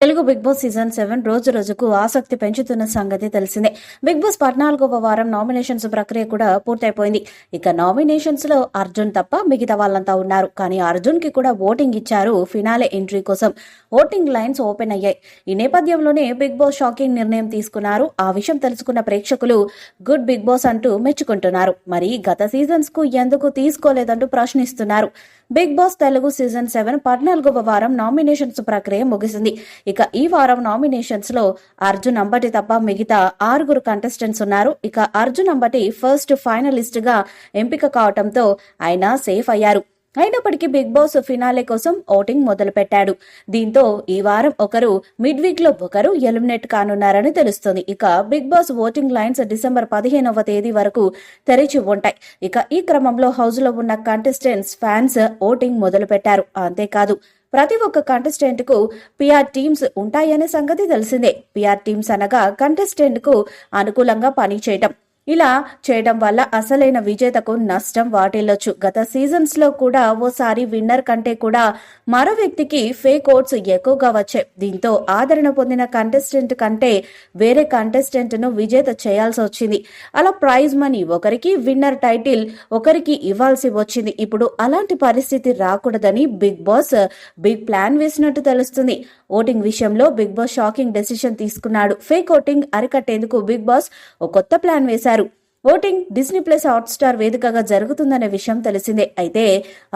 Telugu big boss season 7 రోజు రోజుకు ఆసక్తి పెంచుతున్న సంగతి తెలిసిందే. బిగ్ బాస్ 14వ వారం నామినేషన్స్ ప్రక్రియ కూడా పూర్తయిపోయింది. ఇక నామినేషన్స్ లో అర్జున్ తప్ప మిగతా వాళ్ళంతా ఉన్నారు. కానీ అర్జున్ కి కూడా ఓటింగ్ ఇచ్చారు ఫినాలే ఎంట్రీ కోసం. ఓటింగ్ లైన్స్ ఓపెన్ అయ్యాయి. ఈ నేపథ్యంలోనే బిగ్ బాస్ షాకింగ్ నిర్ణయం తీసుకున్నారు. ఆ విషయం తెలుసుకున్న ప్రేక్షకులు గుడ్ బిగ్ బాస్ అంటూ మెచ్చుకుంటున్నారు. మరి గత సీజన్స్ కు ఎందుకు తీసుకోలేదంటూ ప్రశ్నిస్తున్నారు. బిగ్ బాస్ తెలుగు సీజన్ 7 14వ వారం నామినేషన్స్ ప్రక్రియ ముగిసింది. ఇక ఈ వారం నామినేషన్స్ లో అర్జున్ అంబటి తప్ప మిగతా 6 కంటెస్టెంట్స్ ఉన్నారు. ఇక అర్జున్ అంబటి ఫస్ట్ ఫైనలిస్ట్ గా ఎంపిక కావడంతో ఆయన సేఫ్ అయ్యారు. అయినప్పటికీ బిగ్ బాస్ ఫినాలే కోసం ఓటింగ్ మొదలు పెట్టాడు. దీంతో ఈ వారం ఒకరు, మిడ్ వీక్ లో ఒకరు ఎలిమినేట్ కానున్నారని తెలుస్తుంది. ఇక big boss voting lines December 15వ తేదీ వరకు తెరిచి ఉంటాయి. ఇక ఈ క్రమంలో హౌస్ లో ఉన్న కంటెస్టెంట్స్, ఫ్యాన్స్ ఓటింగ్ మొదలు పెట్టారు. అంతేకాదు ప్రతి ఒక్క కంటెస్టెంట్ కు పిఆర్ టీమ్స్ ఉంటాయనే సంగతి తెలిసిందే. పిఆర్ టీమ్స్ అనగా కంటెస్టెంట్ కు అనుకూలంగా పనిచేయటం. ఇలా చేయడం వల్ల అసలైన విజేతకు నష్టం వాటిల్లొచ్చు. గత సీజన్స్ లో కూడా ఓసారి విన్నర్ కంటే కూడా మరో వ్యక్తికి ఫేక్ ఓట్స్ ఎక్కువగా వచ్చాయి. దీంతో ఆదరణ పొందిన కంటెస్టెంట్ కంటే వేరే కంటెస్టెంట్ ను విజేత చేయాల్సి వచ్చింది. అలా ప్రైజ్ మనీ ఒకరికి, విన్నర్ టైటిల్ ఒకరికి ఇవ్వాల్సి వచ్చింది. ఇప్పుడు అలాంటి పరిస్థితి రాకూడదని బిగ్ బాస్ బిగ్ ప్లాన్ వేసినట్టు తెలుస్తుంది. ఓటింగ్ విషయంలో బిగ్ బాస్ షాకింగ్ డెసిషన్ తీసుకున్నాడు. ఫేక్ ఓటింగ్ అరికట్టేందుకు బిగ్ బాస్ ఓ కొత్త ప్లాన్ వేశారు. Voting Disney plus Hotstar వేదికగా జరుగుతుందనే విషయం తెలిసిందే. అయితే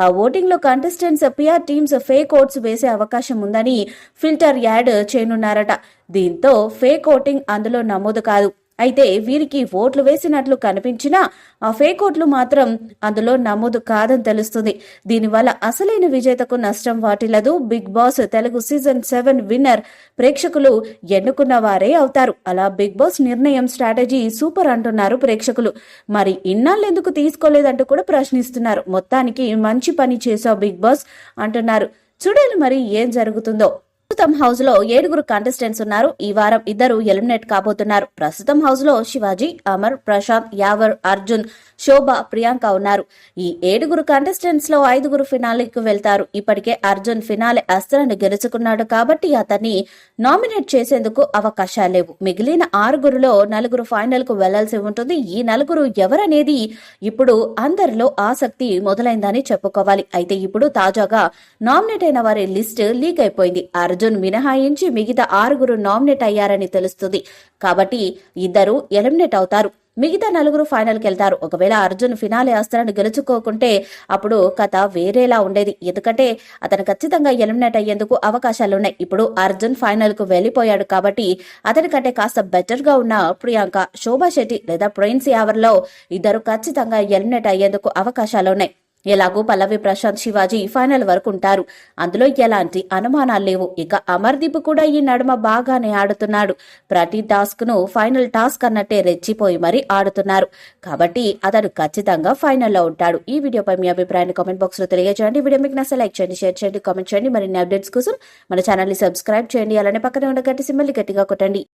ఆ ఓటింగ్ లో contestants, PR teams fake votes వేసే అవకాశం ఉందని ఫిల్టర్ యాడ్ చేయనున్నారట. దీంతో ఫేక్ ఓటింగ్ అందులో నమోదు కాదు. అయితే వీరికి ఓట్లు వేసినట్లు కనిపించినా ఆ ఫేక్ ఓట్లు మాత్రం అందులో నమోదు కాదని తెలుస్తుంది. దీనివల్ల అసలైన విజేతకు నష్టం వాటిల్లదు. Big boss Telugu season 7 winner ప్రేక్షకులు ఎన్నుకున్న వారే అవుతారు. అలా బిగ్ బాస్ నిర్ణయం, స్ట్రాటజీ సూపర్ అంటున్నారు ప్రేక్షకులు. మరి ఇన్నాళ్ళెందుకు తీసుకోలేదంటూ కూడా ప్రశ్నిస్తున్నారు. మొత్తానికి మంచి పని చేశావు బిగ్ బాస్ అంటున్నారు. చూడాలి మరి ఏం జరుగుతుందో. ప్రస్తుతం హౌస్ లో 7 కంటెస్టెంట్స్ ఉన్నారు. ఈ వారం 2 ఎలిమినేట్ కాబోతున్నారు. ప్రస్తుతం హౌస్ లో శివాజీ, అమర్, ప్రశాంత్, యావర్, అర్జున్, శోభ, ప్రియాంక ఉన్నారు. ఈ 7 కంటెస్టెంట్స్ లో 5 ఫినాలేకి వెళ్తారు. ఇప్పటికే అర్జున్ ఫినాలే అస్త్రాన్ని గెలుచుకున్నాడు కాబట్టి అతన్ని నామినేట్ చేసేందుకు అవకాశాలు లేవు. మిగిలిన 6లో 4 ఫైనల్ కు వెళ్లాల్సి ఉంటుంది. ఈ 4 ఎవరనేది ఇప్పుడు అందరిలో ఆసక్తి మొదలైందని చెప్పుకోవాలి. అయితే ఇప్పుడు తాజాగా నామినేట్ అయిన వారి లిస్ట్ లీక్ అయిపోయింది. అర్జున్ మినహాయించి మిగతా 6 నామినేట్ అయ్యారని తెలుస్తుంది. కాబట్టి 2 ఎలిమినేట్ అవుతారు. మిగతా 4 ఫైనల్కి వెళ్తారు. ఒకవేళ అర్జున్ ఫినాలే అస్త్రాన్ని గెలుచుకోకుంటే అప్పుడు కథ వేరేలా ఉండేది. ఎందుకంటే అతను ఖచ్చితంగా ఎలిమినేట్ అయ్యేందుకు అవకాశాలున్నాయి. ఇప్పుడు అర్జున్ ఫైనల్ కు వెళ్లిపోయాడు కాబట్టి అతనికంటే కాస్త బెటర్ గా ఉన్న ప్రియాంక, శోభా శెట్టి లేదా ప్రిన్స్ యావర్లో 2 ఖచ్చితంగా ఎలిమినేట్ అయ్యేందుకు అవకాశాలున్నాయి. ఎలాగూ పల్లవి, ప్రశాంత్, శివాజీ ఫైనల్ వరకు ఉంటారు. అందులో ఎలాంటి అనుమానాలు లేవు. ఇక అమర్దీప్ కూడా ఈ నడుమ బాగానే ఆడుతున్నాడు. ప్రతి టాస్క్ ను ఫైనల్ టాస్క్ అన్నట్టే రెచ్చిపోయి మరీ ఆడుతున్నారు. కాబట్టి అతను ఖచ్చితంగా ఫైనల్లో ఉంటాడు. ఈ వీడియోపై మీ అభిప్రాయాన్ని కామెంట్ బాక్స్ లో తెలియజేయండి. వీడియో మీకు నచ్చ లైక్ చేయండి, షేర్ చేయండి, కామెంట్ చేయండి. మరిన్ని అప్డేట్స్ కోసం మన ఛానల్ ని సబ్స్క్రైబ్ చేయండి. అలానే పక్కనే ఉన్న గట్టి సింబల్ గట్టిగా కొట్టండి.